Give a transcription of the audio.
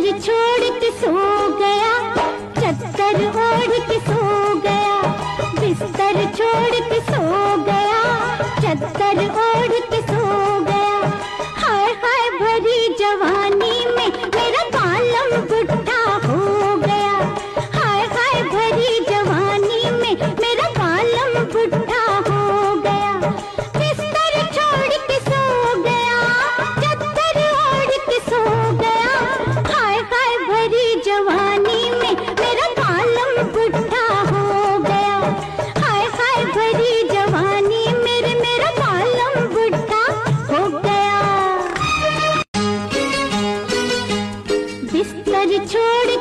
बिस्तर छोड़ के सो गया, चद्दर ओढ़ के सो गया, बिस्तर छोड़ के सो गया, चद्दर ओढ़ के सो गया। हाय हाय भरी जवानी में मेरा बालम बुढ़ा हो गया, हाय हाय भरी जवानी में मेरा बालम बुढ़ा हो गया। बिस्तर छोड़ के सो गया, चद्दर ओढ़ के सो गया, हाय हाय भरी जवानी में मेरा बालम बुढ़ा हो गया, हाय हाय भरी जवानी मेरा बालम बुढ़ा हो गया। बिस्तर छोड़